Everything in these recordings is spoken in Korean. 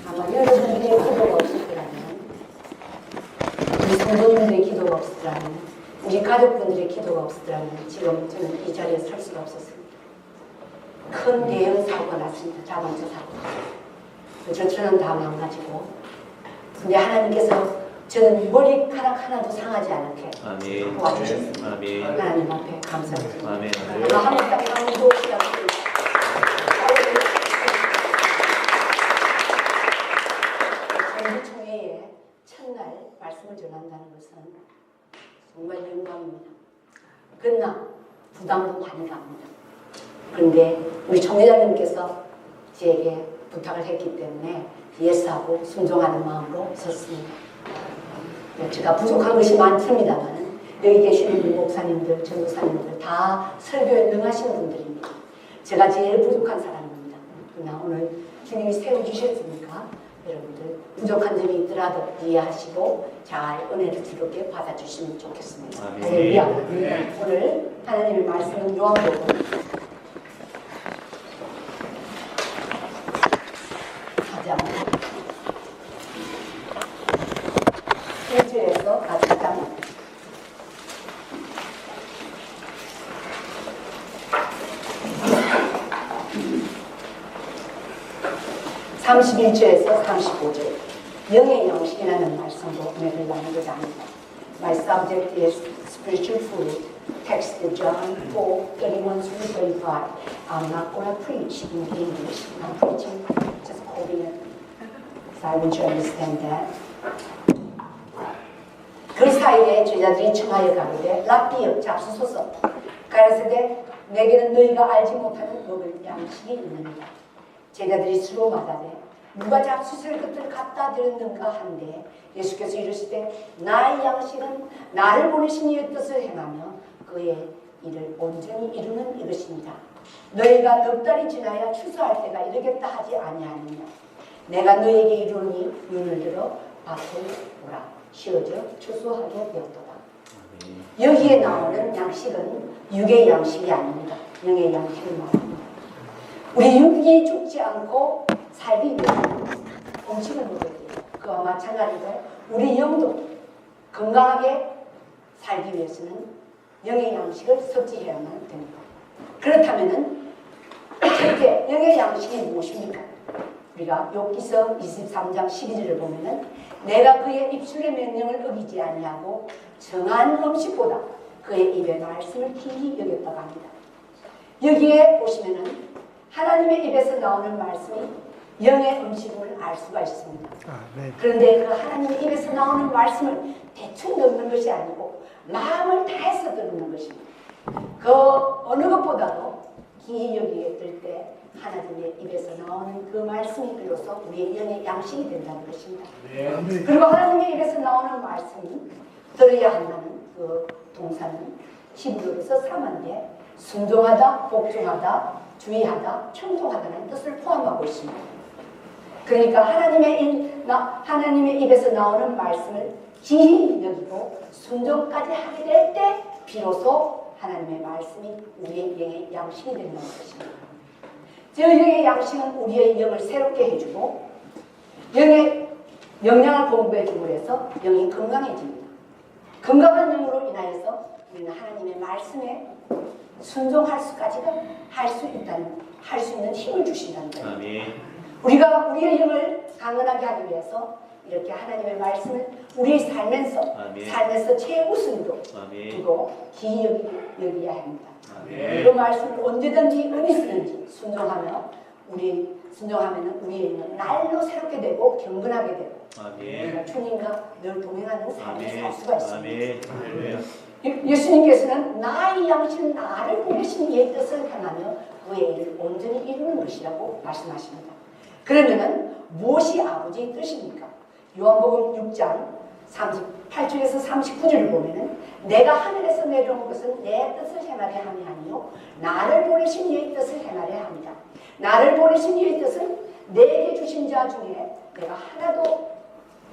아마 여러분들의 기도가 없었더라면, 우리 성도님들의 기도가 없었더라면, 우리 가족분들의 기도가 없었더라면 지금 저는 이 자리에 설 수가 없었습니다. 큰 대형 사고가 났습니다. 자동차 사고. 저처럼 다 망가지고. 근데 하나님께서 저는 머리카락 하나도 상하지 않게 도와주셨습니다. 하나님 앞에 감사드립니다. 한번 딱 강도 시작합니다. 전주총회에 첫날 말씀을 전한다는 것은 정말 영광입니다. 그러나 부담도 많이 갑니다. 그런데 우리 총회장님께서 저에게 부탁을 했기 때문에 예스하고 순종하는 마음으로 섰습니다. 제가 부족한 것이 많습니다만 여기 계시는 목사님들, 전도사님들 다 설교에 능하시는 분들입니다. 제가 제일 부족한 사람입니다. 그러나 오늘 주님이 세워주셨으니까 여러분들 부족한 점이 있더라도 이해하시고 잘 은혜를 주롭게 받아주시면 좋겠습니다. 할렐루야. 오늘 하나님의 말씀은 요한복음 4장 1절에서 4장 31절에서 35절 영의 양식이라는 말씀으로 은혜를 나누고자 합니다. My subject is spiritual food. Text John 4:31-35. I'm not going to preach in English. I'm preaching just Korean. So I want you to understand that. 그 사이에 제자들이 청하여 가로되 랍비여 잡수소서. 가라사대 내게는 너희가 알지 못하는 먹을 양식이 있느니라. 제자들이 서로 말하되 누가 잡수실 것들을 갖다 드렸는가 한데 예수께서 이르시되 나의 양식은 나를 보내신 이의 뜻을 행하며 그의 일을 온전히 이루는 이것입니다. 너희가 넉 달이 지나야 추수할 때가 이르겠다 하지 아니하느냐. 내가 너희에게 이르니 눈을 들어 밭을 보라. 쉬어져 추수하게 되었도다. 여기에 나오는 양식은 육의 양식이 아닙니다. 영의 양식을 말합니다. 우리 육이 죽지 않고 살기 위해서는 음식을 먹어야 돼요. 그와 마찬가지로 우리 영도 건강하게 살기 위해서는 영의 양식을 섭취해야만 됩니다. 그렇다면 첫째 영의 양식이 무엇입니까? 우리가 욥기서 23장 12절을 보면은 내가 그의 입술의 명령을 어기지 아니하고 정한 음식보다 그의 입의 말씀을 기히 여겼다고 합니다. 여기에 보시면은 하나님의 입에서 나오는 말씀이 영의 음식임을 알 수가 있습니다. 그런데 그 하나님의 입에서 나오는 말씀을 대충 듣는 것이 아니고 마음을 다해서 듣는 것입니다. 그 어느 것보다도 기이 여기에 들 때 하나님의 입에서 나오는 그 말씀이 비로소 우리의 영의 양식이 된다는 것입니다. 그리고 하나님의 입에서 나오는 말씀이 들어야 한다는 그 동사는 히브리어에서 3한데 순종하다, 복종하다, 주의하다, 충동하다는 뜻을 포함하고 있습니다. 그러니까 하나님의 입에서 나오는 말씀을 기히 여기고 순종까지 하게 될 때 비로소 하나님의 말씀이 우리의 영의 양식이 된다는 것입니다. 저 영의 양식은 우리의 영을 새롭게 해주고 영의 영양을 공부해 주고 해서 영이 건강해집니다. 건강한 영으로 인하여서 우리는 하나님의 말씀에 순종할 수까지가 할 수 있는 힘을 주신다는 거예요. 우리가 우리의 영을 강건하게 하기 위해서 이렇게 하나님의 말씀을 우리 삶에서 최우선으로 두고 기이 여기야 합니다. 그 말씀을 언제든지 어디 쓰는지 순종하면 우리의 영은 날로 새롭게 되고 경건하게 되고 우리가 주님과 늘 동행하는 삶을 살 수가 있습니다. 예수님께서는 나의 양식은 나를 보내신 이의 뜻을 행하며 그의 일을 온전히 이루는 것이라고 말씀하십니다. 그러면은 무엇이 아버지의 뜻입니까? 요한복음 6장 38절에서 39절을 보면은 내가 하늘에서 내려온 것은 내 뜻을 행하려 함이 아니요 나를 보내신 이의 뜻을 행하려 합니다. 나를 보내신 이의 뜻은 내게 주신 자 중에 내가 하나도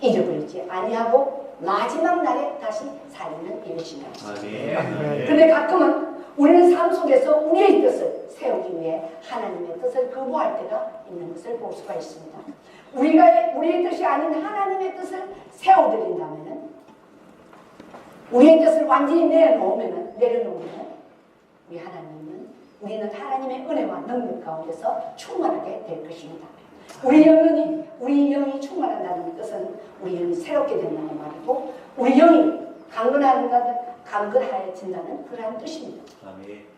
잊어버리지 아니하고 마지막 날에 다시 살리는 이것이다. 그런데 가끔은 우리는 삶 속에서 우리의 뜻을 세우기 위해 하나님의 뜻을 거부할 때가 있는 것을 볼 수가 있습니다. 우리의 뜻이 아닌 하나님의 뜻을 세워드린다면은, 우리의 뜻을 완전히 내려놓으면 우리 하나님은, 우리는 하나님의 은혜와 능력 가운데서 충만하게 될 것입니다. 우리 영이 충만한다는 뜻은 우리 영이 새롭게 된다는 말이고, 우리 영이 강건하여진다는 그러한 뜻입니다. 아멘.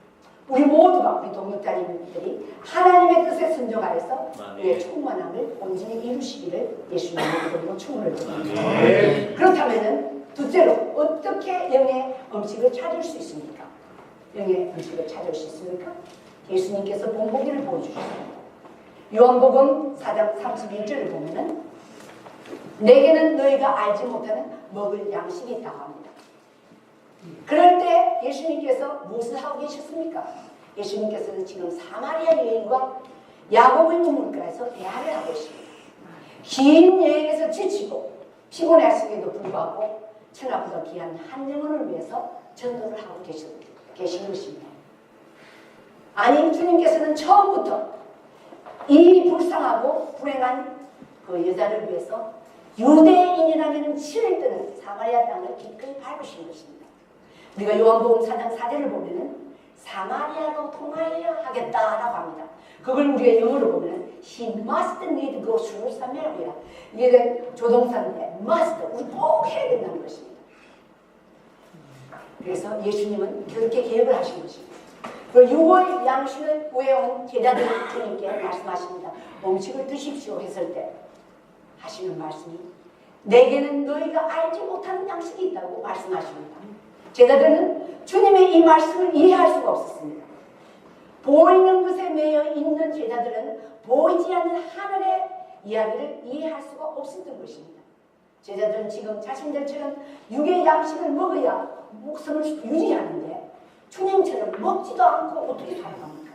우리 모두가, 우리 동역자님들이 하나님의 뜻에 순종하여서 우리의 충만함을 온전히 이루시기를 예수님의 이름으로 축원을 드립니다. 그렇다면 둘째로 어떻게 영의 음식을 찾을 수 있습니까? 영의 음식을 찾을 수 있습니까? 예수님께서 본보기를 보여주셨습니다. 요한복음 4장 31절을 보면은 내게는 너희가 알지 못하는 먹을 양식이 있다고 합니다. 그럴 때 예수님께서 무엇을 하고 계셨습니까? 예수님께서는 지금 사마리아 여인과 야곱의 우물가에서 대화를 하고 있습니다. 긴 여행에서 지치고 피곤했음에도 불구하고 천하보다 귀한 한 영혼을 위해서 전도를 하고 계신 것입니다. 아니, 주님께서는 처음부터 이 불쌍하고 불행한 그 여자를 위해서 유대인이라면 치를 뜨는 사마리아 땅을 기꺼이 밟으신 것입니다. 우리가 요한복음 4장 4절을 보면은 사마리아로 통하여야 하겠다라고 합니다. 그걸 우리가 영어로 보면은 He must need go through Samaria. 이게 조동사인데 must, 우리 꼭 해야 된다는 것입니다. 그래서 예수님은 그렇게 계획을 하신 것입니다. 그 6월 양식을 구해온 제자들 주님께 말씀하십니다. 음식을 드십시오 했을 때 하시는 말씀이 내게는 너희가 알지 못하는 양식이 있다고 말씀하십니다. 제자들은 주님의 이 말씀을 이해할 수가 없었습니다. 보이는 것에 매여 있는 제자들은 보이지 않는 하늘의 이야기를 이해할 수가 없었던 것입니다. 제자들은 지금 자신들처럼 육의 양식을 먹어야 목숨을 유지하는데 주님처럼 먹지도 않고 어떻게 살아갑니까?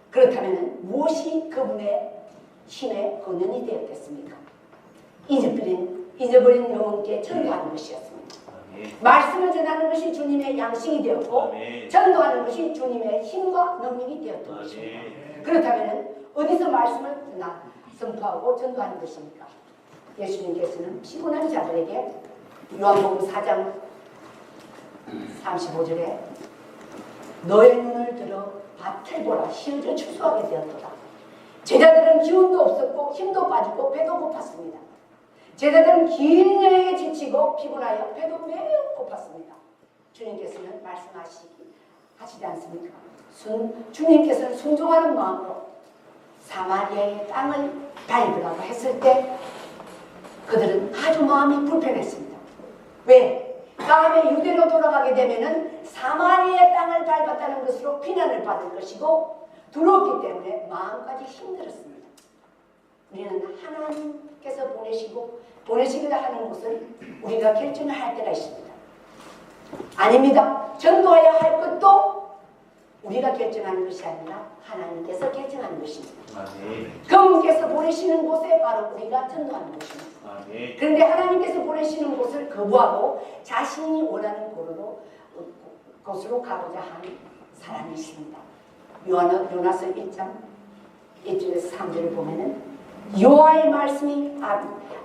그렇다면 무엇이 그분의 힘의 근원이 되었겠습니까? 잊어버린 영혼께 전도하는 것이었습니다. 말씀을 전하는 것이 주님의 양식이 되었고 전도하는 것이 주님의 힘과 능력이 되었던 것입니다. 그렇다면 어디서 말씀을 선포하고 전도하는 것입니까? 예수님께서는 피곤한 자들에게 요한복음 4장 35절에 너의 눈을 들어 밭을 보라 휘어져 추수하게 되었도다. 제자들은 기운도 없었고 힘도 빠지고 배도 고팠습니다. 제자들은 긴 여행에 지치고 피곤하여 배도 매우 고팠습니다. 주님께서는 말씀하시지 않습니까? 주님께서는 순종하는 마음으로 사마리아의 땅을 밟으라고 했을 때 그들은 아주 마음이 불편했습니다. 왜? 다음에 유대로 돌아가게 되면은 사마리아의 땅을 밟았다는 것으로 비난을 받을 것이고 두렵기 때문에 마음까지 힘들었습니다. 우리는 하나님께서 보내시기를 하는 것을 우리가 결정을 할 때가 있습니다. 아닙니다. 전도해야 할 것도 우리가 결정하는 것이 아니라 하나님께서 결정하는 것입니다. 그분께서 보내시는 곳에 바로 우리가 전도하는 것입니다. 그런데 하나님께서 보내시는 곳을 거부하고 자신이 원하는 곳으로 가고자 하는 사람이 있습니다. 요나서 1장 1절에서 3절을 보면은 여호와의 말씀이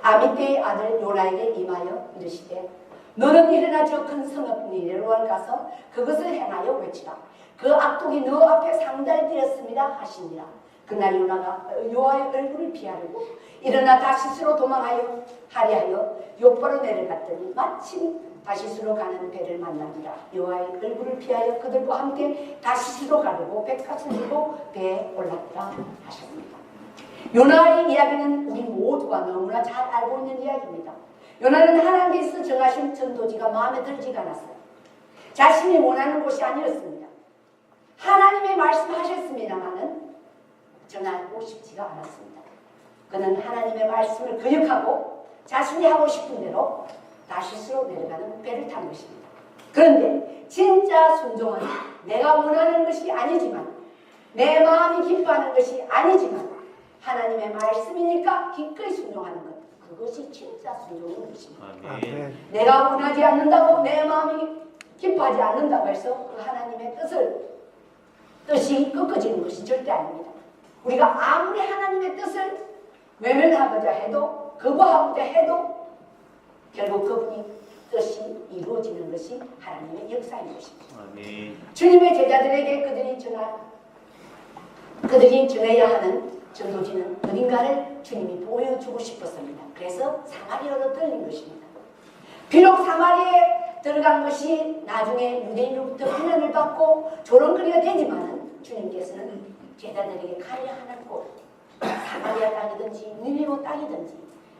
아미떼의 아들 요나에게 임하여 이르시되 너는 일어나 저 큰 성읍 니느웨로 가서 그것을 행하여 외치라. 그 악독이 너 앞에 상달되었습니다 하시니라. 그날 요나가 여호와의 얼굴을 피하려고 일어나 다시스로 도망하여 하리하여 욥바로 내려갔더니 마침 다시스로 가는 배를 만납니다. 여호와의 얼굴을 피하여 그들과 함께 다시스로 가려고 백갓을 들고 배에 올랐다 하셨습니다. 요나의 이야기는 우리 모두가 너무나 잘 알고 있는 이야기입니다. 요나는 하나님께서 정하신 전도지가 마음에 들지가 않았어요. 자신이 원하는 곳이 아니었습니다. 하나님의 말씀하셨습니다마는 전하고 싶지가 않았습니다. 그는 하나님의 말씀을 거역하고 자신이 하고 싶은 대로 다시스로 내려가는 배를 탄 것입니다. 그런데 진짜 순종은 내가 원하는 것이 아니지만 내 마음이 기뻐하는 것이 아니지만 하나님의 말씀이니까 기꺼이 순종하는 것, 그것이 진짜 순종인 것입니다. 내가 원하지 않는다고 내 마음이 기뻐하지 않는다고 해서 그 하나님의 뜻이 꺾어지는 것이 절대 아닙니다. 우리가 아무리 하나님의 뜻을 외면하고자 해도 거부하고자 해도 결국 그분이 뜻이 이루어지는 것이 하나님의 역사인 것입니다. 아멘. 주님의 제자들에게 그들이 전해야 하는 전도지는 어딘가를 주님이 보여주고 싶었습니다. 그래서 사마리아로 들린 것입니다. 비록 사마리아에 들어간 것이 나중에 유대인으로부터 비난을 받고 조롱거리가 되지만 주님께서는 제자들에게 가야 하는 곳, 사마리아 땅이든지 니네고 땅이든지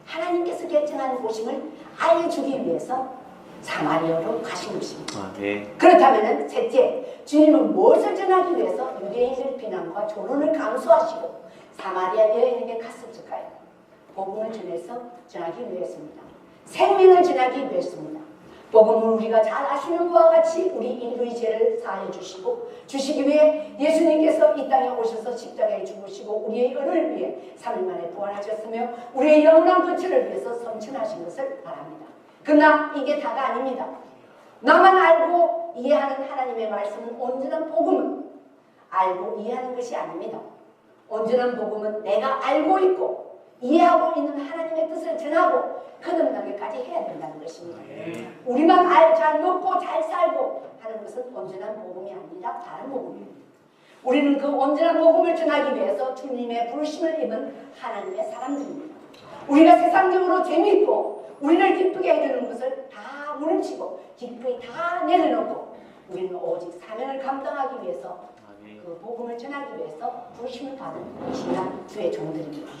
하나님께서 결정하는 곳임을 알려주기 위해서 사마리아로 가신 것입니다. 아멘. 그렇다면 셋째, 주님은 무엇을 전하기 위해서 유대인들 비난과 조롱을 감수하시고 사마리아 여인에게 갔을까요? 복음을 전하기 위해서입니다. 생명을 전하기 위해서입니다. 복음은 우리가 잘 아시는 바와 같이 우리 인류의 죄를 사하여 주시기 위해 예수님께서 이 땅에 오셔서 십자가에 죽으시고 우리의 의를 위해 3일 만에 부활하셨으며 우리의 영원한 거처를 위해서 성천하신 것을 말합니다. 그러나 이게 다가 아닙니다. 나만 알고 이해하는 하나님의 말씀은 온전한 복음은 알고 이해하는 것이 아닙니다. 온전한 복음은 내가 알고 있고 이해하고 있는 하나님의 뜻을 전하고 거듭나게까지 해야 된다는 것입니다. 우리만 잘 먹고 잘 살고 하는 것은 온전한 복음이 아니라 다른 복음입니다. 우리는 그 온전한 복음을 전하기 위해서 주님의 부르심을 입은 하나님의 사람들입니다. 우리가 세상적으로 재미있고 우리를 기쁘게 해주는 것을 다 무너치고 기꺼이 다 내려놓고 우리는 오직 사명을 감당하기 위해서 그 복음을 전하기 위해서 부르심을 받은 신앙 주의 종들입니다.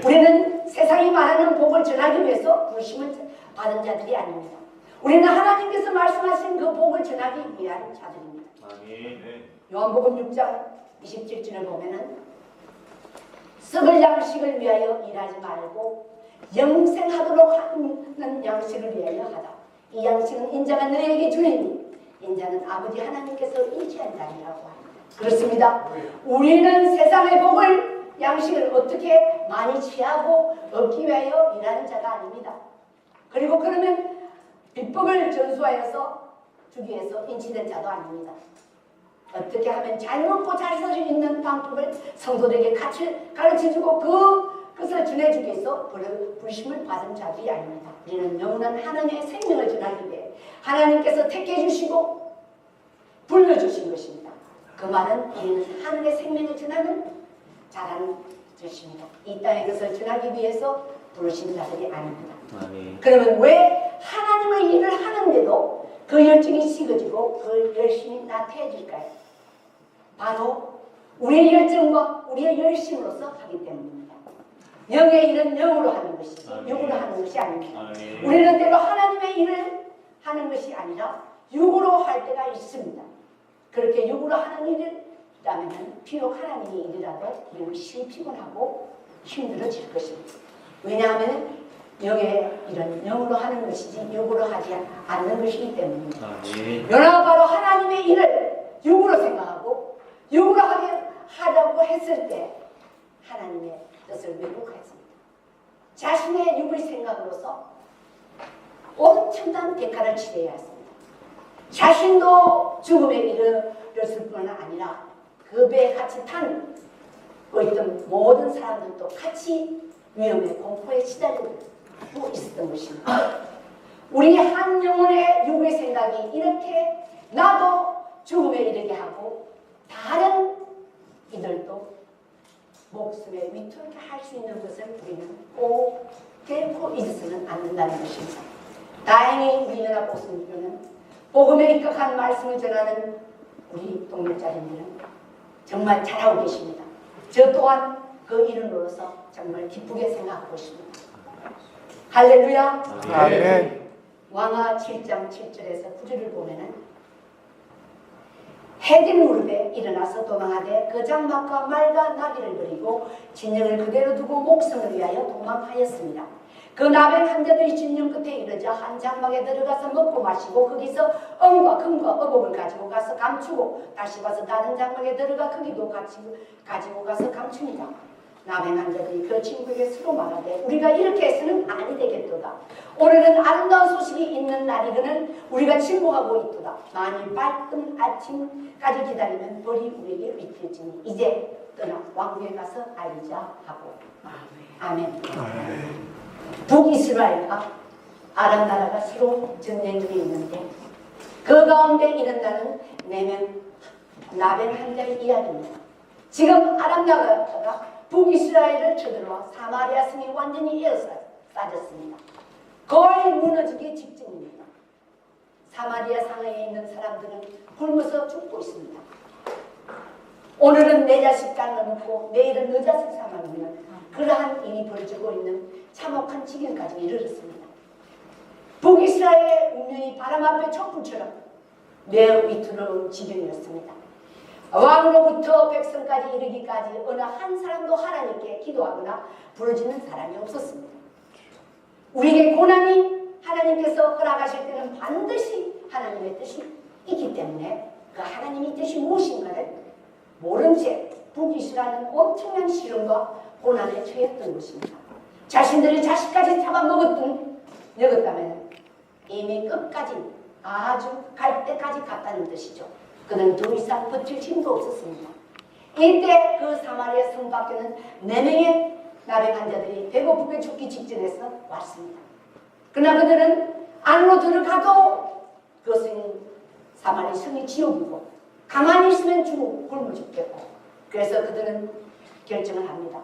우리는 세상이 말하는 복을 전하기 위해서 부르심을 받은 자들이 아닙니다. 우리는 하나님께서 말씀하신 그 복을 전하기 위한 자들입니다. 요한복음 6장 27절을 보면은 썩을 양식을 위하여 일하지 말고 영생하도록 하는 양식을 위하여 하다. 이 양식은 인자가 너희에게 주리니 인자는 아버지 하나님께서 인치한 자니라고 합니다. 그렇습니다. 우리는 세상의 복을 양식을 어떻게 많이 취하고 얻기 위하여 일하는 자가 아닙니다. 그리고 그러면 율법을 전수하여서 주기 위해서 인치된 자도 아닙니다. 어떻게 하면 잘 먹고 잘 살 수 있는 방법을 성도들에게 가르쳐주고 그것을 전해주기 위해서 부르심을 받은 자들이 아닙니다. 우리는 영원한 하나님의 생명을 전하기 위해 하나님께서 택해주시고 불러주신 것입니다. 그 말은 우리는 하늘의 생명을 전하는 자라는 뜻입니다. 이 땅의 것을 전하기 위해서 부르신 자들이 아닙니다. 그러면 왜 하나님의 일을 하는데도 그 열정이 식어지고 그 열심이 나태해질까요? 바로 우리의 열정과 우리의 열심으로서 하기 때문입니다. 영의 일은 영으로 하는 것이지 육으로 하는 것이 아닙니다. 우리는 때로 하나님의 일을 하는 것이 아니라 육으로 할 때가 있습니다. 그렇게 육으로 하는 일이라면 비록 하나님의 일이라도 우리는 피곤하고 힘들어질 것입니다. 왜냐하면 영의 일은 영으로 하는 것이지 육으로 하지 않는 것이기 때문입니다. 요나가 바로 하나님의 일을 육으로 생각하고 육으로 하자고 했을 때 하나님의 뜻을 왜곡했습니다. 자신의 육의 생각으로서 엄청난 대가를 치러야 했습니다. 자신도 죽음에 이르렀을 뿐 아니라 그 배에 같이 탄 있던 모든 사람들도 같이 위험에 공포에 시달리고 있었던 것입니다. 우리 한 영혼의 육의 생각이 이렇게 나도 죽음에 이르게 하고 다른 이들도 목숨에 위태롭게 할 수 있는 것을 우리는 꼭 결코 잊어서는 안 된다는 것입니다. 다행히 우리 연합복음교는 복음에 입각한 말씀을 전하는 우리 동역자님들은 정말 잘하고 계십니다. 저 또한 그 일을 눌러서 정말 기쁘게 생각하고 있습니다. 할렐루야. 아멘. 왕하 7장 7절에서 9절을 보면은 해질 무렵에 일어나서 도망하되 그 장막과 말과 나귀를 버리고 진영을 그대로 두고 목성을 위하여 도망하였습니다. 그 나병 환자들이 진영 끝에 이르자 한 장막에 들어가서 먹고 마시고 거기서 은과 금과 어복을 가지고 가서 감추고 다시 와서 다른 장막에 들어가 거기도 가지고 가서 감춥니다. 나병 환자들이 그 친구에게 서로 말하되 우리가 이렇게 해서는 아니 되겠도다. 오늘은 아름다운 소식이 있는 날이거늘 우리가 침묵하고 있도다. 만일 밝은 아침까지 기다리면 벌이 우리에게 위태해지니 이제 떠나 왕궁에 가서 알자 하고. 아멘. 아멘. 북이스라엘과 아람 나라가 서로 전쟁 중에 있는데 그 가운데 일어나는 4명 나벤 한자의 이야기입니다. 지금 아람 나라가 북이스라엘을 쳐들어와 사마리아 성이 완전히 에어싸졌습니다. 거의 무너지기 직전입니다. 사마리아 상하에 있는 사람들은 굶어서 죽고 있습니다. 오늘은 내 자식 깎아먹고 내일은 너 자식 삼아먹는 그러한 일이 벌어지고 있는 참혹한 지경까지 이르렀습니다. 북이스라엘의 운명이 바람 앞에 촛불처럼 매우 위태로운 지경이었습니다. 왕으로부터 백성까지 이르기까지 어느 한 사람도 하나님께 기도하거나 부르짖는 사람이 없었습니다. 우리에게 고난이 하나님께서 허락하실 때는 반드시 하나님의 뜻이 있기 때문에 그 하나님의 뜻이 무엇인가를 모른 채 북이스라엘은 엄청난 시련과 고난에 처했던 것입니다. 자신들이 자식까지 잡아먹었다면 이미 끝까지 아주 갈 때까지 갔다는 뜻이죠. 그는 더 이상 버틸 힘도 없었습니다. 이때 그 사마리아 성 밖에는 4명의 나병 환자들이 배고프게 죽기 직전에서 왔습니다. 그러나 그들은 안으로 들어가도 그것은 사마리아 성이 지옥이고 가만히 있으면 굶어 죽겠고 그래서 그들은 결정을 합니다.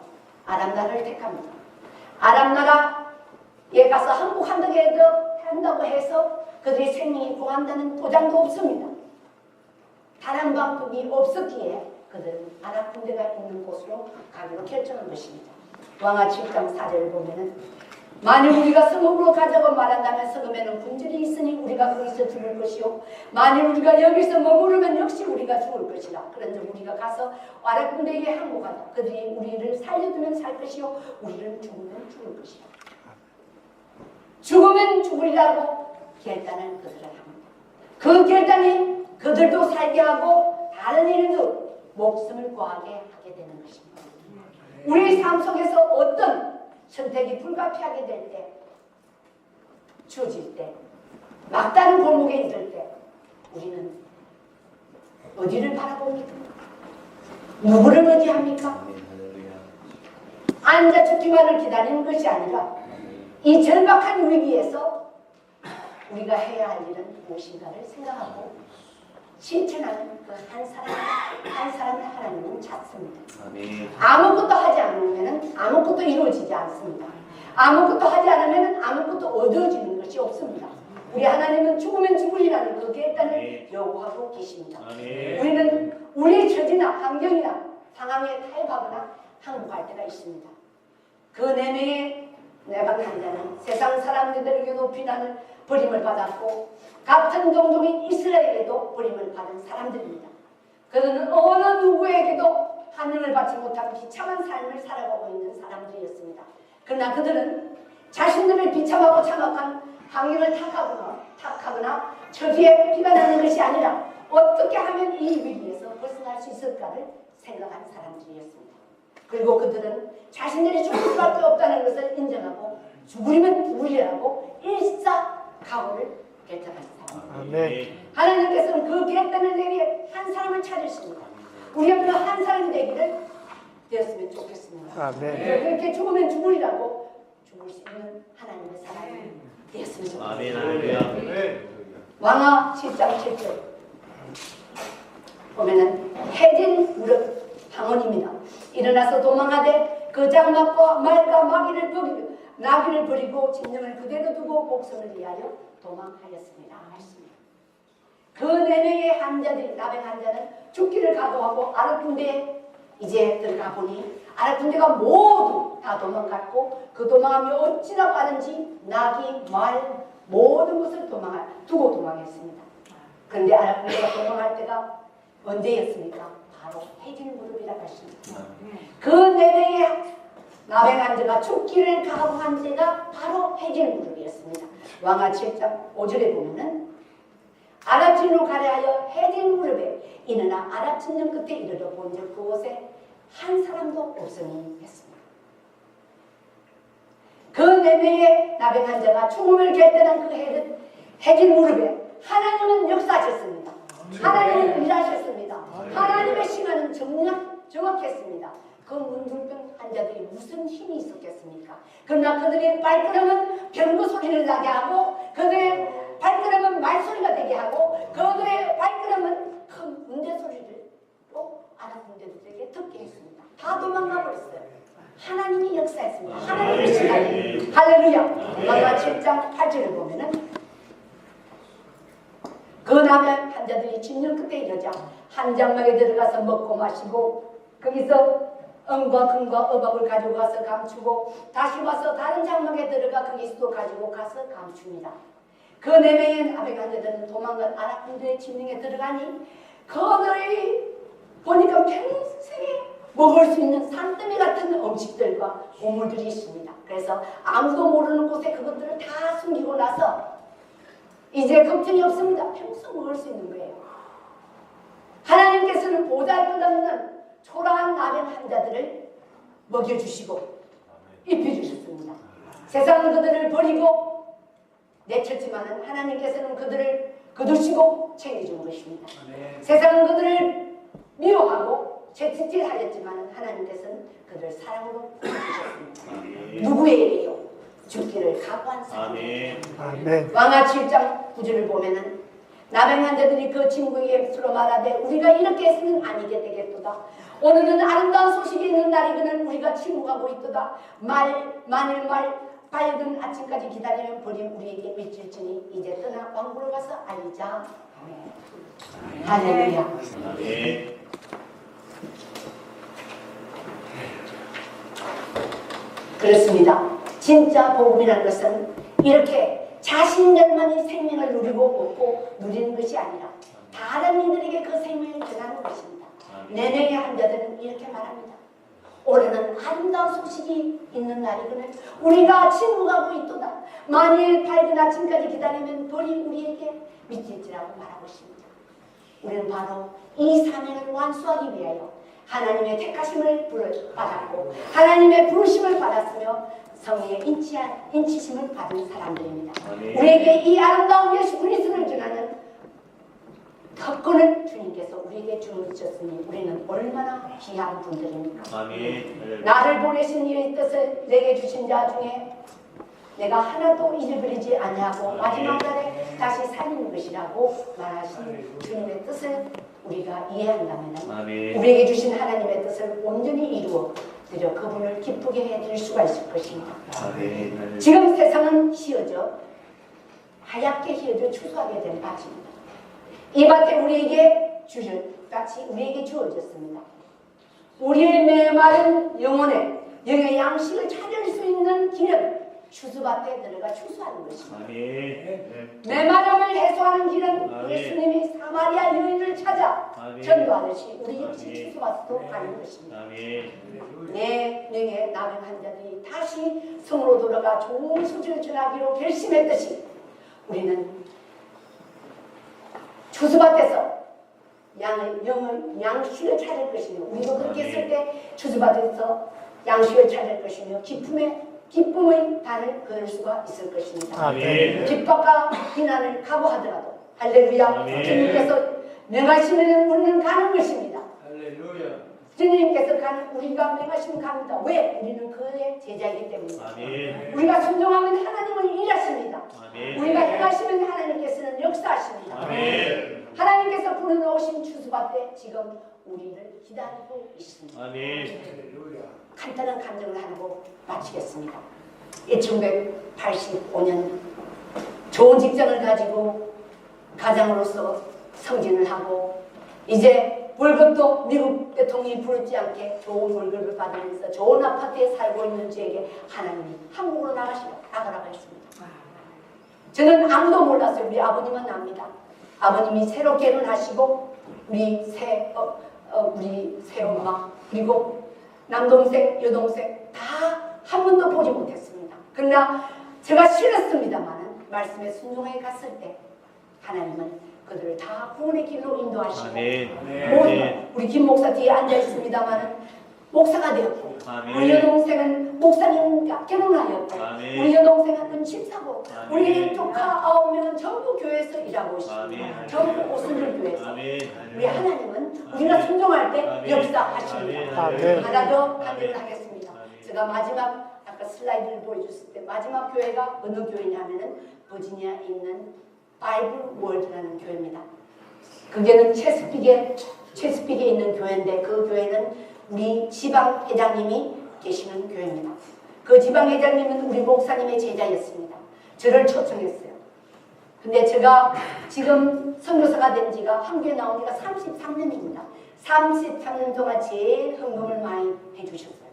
아람 나라를 택합니다. 아람 나라에 가서 한다고 해서 그들의 생명이 구한다는 보장도 없습니다. 다른 방법이 없었기에 그들은 아랍 군대가 있는 곳으로 가기로 결정한 것입니다. 왕하 7장 4절을 보면은 만일 우리가 성읍으로 가자고 말한다면 성읍에는 군절이 있으니 우리가 거기서 죽을 것이요 만일 우리가 여기서 머무르면 역시 우리가 죽을 것이라. 그런데 우리가 가서 아랍 군대에게 항복하자. 그들이 우리를 살려두면 살 것이요 우리를 죽으면 죽을 것이라. 죽으면 죽으리라고 결단을 그들은 합니다. 그 결단이 그들도 살게 하고 다른 이들도 목숨을 구하게 하게 되는 것입니다. 우리 삶 속에서 어떤 선택이 불가피하게 될 때, 주어질 때, 막다른 골목에 있을 때 우리는 어디를 바라봅니까? 누구를 의지합니까? 앉아 죽기만을 기다리는 것이 아니라 이 절박한 위기에서 우리가 해야 할 일은 무엇인가를 생각하고 실천하는 그 한 사람의 하나님은 찾습니다. 아무것도 하지 않으면 아무것도 이루어지지 않습니다. 아무것도 하지 않으면 아무것도 얻어지는 것이 없습니다. 우리 하나님은 죽으면 죽으리라는 그 결단을 요구하고 계십니다. 우리는 우리 처지나 환경이나 상황에 타협하거나 항복할 때가 있습니다. 그 4명의 나병 환자는 세상 사람들에게도 비난을 버림을 받았고 같은 종족인 이스라엘에도 버림을 받은 사람들입니다. 그들은 어느 누구에게도 환영을 받지 못한 비참한 삶을 살아가고 있는 사람들이었습니다. 그러나 그들은 자신들을 비참하고 참혹한 환경을 탓하거나 처지에 비관하는 것이 아니라 어떻게 하면 이 위기에서 벗어날 수 있을까를 생각한 사람들이었습니다. 그리고 그들은 자신들이 죽을 수밖에 없다는 것을 인정하고 죽으리면 죽으리라고 일사각오를 결정한 사람입니다. 하나님께서는 그 결단을 내리에 한 사람을 찾으십니다. 우리가 그 한 사람이 되었으면 좋겠습니다. 그렇게 죽으면 죽으리라고 죽을 수 있는 하나님의 사람이 되었으면 좋겠습니다. 왕하 7장 7절 보면은 해진 무릎 방언입니다. 일어나서 도망하되 그 장막과 말과 나귀를 버리고 진영을 그대로 두고 복성을 위하여 도망하였습니다. 그 4명의 환자들이 나병 환자는 죽기를 각오하고 아랍 군대에 이제 들어가 보니 아랍 군대가 모두 다 도망갔고 그 도망함이 어찌나 빠른지 나귀, 말 모든 것을 두고 도망했습니다. 그런데 아랍 군대가 도망할 때가 언제였습니까? 바로 해질 무렵이라고 하십니다. 그 4명의 나병 환자가 죽기를 각오한 때가 바로 해질 무렵이었습니다. 왕하 7장 5절에 보면은 아랍진으로 가려하여 해질 무렵에 이르나 아랍 진영 끝에 이르러 본즉 그곳에 한 사람도 없으니 했습니다. 그 4명의 나병 환자가 죽음을 결단한 그 해질 무렵에 하나님은 역사하셨습니다. 하나님은 일하셨습니다. 하나님의 시간은 정확했습니다. 그 문둥병 환자들이 무슨 힘이 있었겠습니까? 그러나 그들의 발걸음은 병거 소리를 나게 하고 그들의 발걸음은 말소리가 되게 하고 그들의 발걸음은 큰 문대 소리를 또 아나분들에게 듣게 했습니다. 다 도망가 버렸어요. 하나님이 역사했습니다. 하나님의 시간이 할렐루야. 마가 7장 8절을 보면은 그 남의 환자들이 진열 끝에 이르자 한 장막에 들어가서 먹고 마시고 거기서 은과 금과 어박을 가지고 가서 감추고 다시 와서 다른 장막에 들어가 거기서도 가지고 가서 감춥니다. 그 네 명의 남의 환자들은 도망간 아랍인들의 진영에 들어가니 그들이 보니까 평생에 먹을 수 있는 산더미 같은 음식들과 보물들이 있습니다. 그래서 아무도 모르는 곳에 그것들을 다 숨기고 나서 이제 걱정이 없습니다. 평생 먹을 수 있는 거예요. 하나님께서는 보잘것없는 초라한 나병 환자들을 먹여주시고 입혀주셨습니다. 세상은 그들을 버리고 내쳤지만 하나님께서는 그들을 거두시고 챙겨주는 것입니다. 세상은 그들을 미워하고 채찍질하였지만 하나님께서는 그들을 사랑으로 품어주셨습니다. 누구에게요? 죽기를 각오한 사람입니다. 왕하 7장 9절을 보면은 나병 환자들이 그 친구에게 서로 말하되 우리가 이렇게 해서는 아니게 되겠도다. 오늘은 아름다운 소식이 있는 날이거늘 우리가 침묵하고 있도다. 만일 밝은 아침까지 기다리면 버림 우리에게 미칠지니 이제 떠나 왕궁을 가서 알리자. 할렐루야. 그렇습니다. 진짜 복음이라는 것은 이렇게 자신들만이 생명을 누리고 먹고 누리는 것이 아니라 다른 이들에게 그 생명을 전하는 것입니다. 네 명의 환자들은 이렇게 말합니다. 올해는 아름다운 소식이 있는 날이거늘 우리가 침묵하고 있도다. 만일 밝은 아침까지 기다리면 벌이 우리에게 미칠지라고 말하고 있습니다. 우리는 바로 이 사명을 완수하기 위하여 하나님의 택하심을 받았고 하나님의 부르심을 받았으며 성령의 인치심을 받은 사람들입니다. 우리에게 이 아름다운 예수 그리스도를 전하는 특권을 주님께서 우리에게 주셨으니 우리는 얼마나 귀한 분들입니까? 아멘. 나를 보내신 이의 뜻을 내게 주신 자 중에 내가 하나도 잊어버리지 아니하고 마지막 날에 다시 살리는 것이라고 말하신 주님의 뜻을 우리가 이해한다면 우리에게 주신 하나님의 뜻을 온전히 이루어 드려 그분을 기쁘게 해드릴 수가 있을 것입니다. 아멘. 지금 세상은 휘어져 하얗게 휘어져 추수하게 된 밭입니다. 이 밭에 우리에게 밭이 우리에게 주어졌습니다. 우리의 메마른 영혼에 영의 양식을 찾을 수 있는 길은 추수밭에 들어가 추수하는 것입니다. 아멘. 메마름을 해소하는 길은 아멘. 예수님이 사마리아 여인을 찾아 아멘. 전도하듯이 우리 역시 아멘. 추수밭으로 가는 것입니다. 아멘. 네 명의 나병 환자들이 다시 성으로 돌아가 좋은 소식을 전하기로 결심했듯이 우리는 추수밭에서 영의 양식을 찾을 것이며 우리도 그렇게 했을 때 추수밭에서 양식을 찾을 것이며 기쁨의 단을 걸을 수가 있을 것입니다. 아멘. 핍박과 비난을 각오하더라도 할렐루야. 아멘. 주님께서 명하시면 우리는 가는 것입니다. 할렐루야. 주님께서 가는 우리가 명하시면 갑니다. 왜? 우리는 그의 제자이기 때문입니다. 아멘. 우리가 순종하면 하나님은 일하십니다. 아멘. 우리가 행하시면 하나님께서는 역사하십니다. 아멘. 하나님께서 불러오신 추수밭에 지금 우리를 기다리고 있습니다. 아멘. 간단한 간증을 하고 마치겠습니다. 1985년 좋은 직장을 가지고 가장으로서 승진을 하고 이제 월급도 미국 대통령이 부르지 않게 좋은 월급을 받으면서 좋은 아파트에 살고 있는 저에게 하나님이 한국으로 나가라고 했습니다. 저는 아무도 몰랐어요. 우리 아버님은 압니다. 아버님이 새로 결혼하시고 우리 새엄마 그리고 남동생, 여동생 다 한 번도 보지 못했습니다. 그러나 제가 싫었습니다만 말씀에 순종해 갔을 때 하나님은 그들을 다 구원의 길로 인도하시고 아멘. 우리 김 목사 뒤에 앉아 있습니다만 목사가 되었고 아멘. 우리 여동생은 목사님과 결혼하였고 아멘. 우리 여동생은 은집사고 아멘. 우리 조카 9명은 전부 교회에서 일하고 있습니다. 아멘. 전부 오순절 교회에서 아멘. 우리 하나님은 우리가 순종할 때 아멘. 역사하십니다. 아멘. 하나 더 간증을 하겠습니다. 아멘. 제가 마지막 아까 슬라이드를 보여줬을 때 마지막 교회가 어느 교회냐면은 버지니아에 있는 바이블 월드라는 교회입니다. 그게는 체스픽에 있는 교회인데 그 교회는 우리 지방 회장님이 계시는 교회입니다. 그 지방 회장님은 우리 목사님의 제자였습니다. 저를 초청했어요. 근데 제가 지금 선교사가 된 지가 한국에 나온 지가 33년입니다. 33년 동안 제일 헌금을 많이 해주셨어요.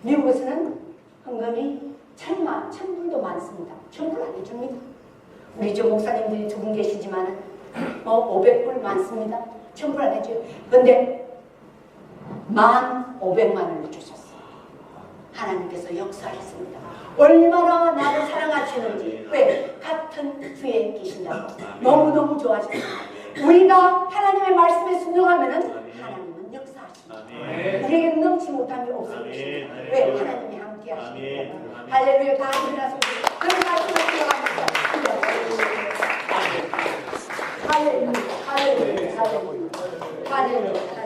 미국에서는 헌금이 1000불도 많습니다. 1000불 안 해줍니다. 우리 저 목사님들이 두 분 계시지만 500불 많습니다. 1000불 안 해줘요. 근데 15,000,000원을 주셨어요. 하나님께서 역사하셨습니다. 얼마나 나를 사랑하시는지. 왜? 같은 교회에 계신다고. 너무너무 좋아하십니다. 우리가 하나님의 말씀에 순종하면은 하나님은 역사하십니다. 우리에게 넘치 못한 게 없을 것입니다. 왜? 하나님이 함께 하십니다. 할렐루야. 다 일어나서 그런 말씀을 기억합니다. 할렐루야. 할렐루야. 할렐루야. 할렐루야.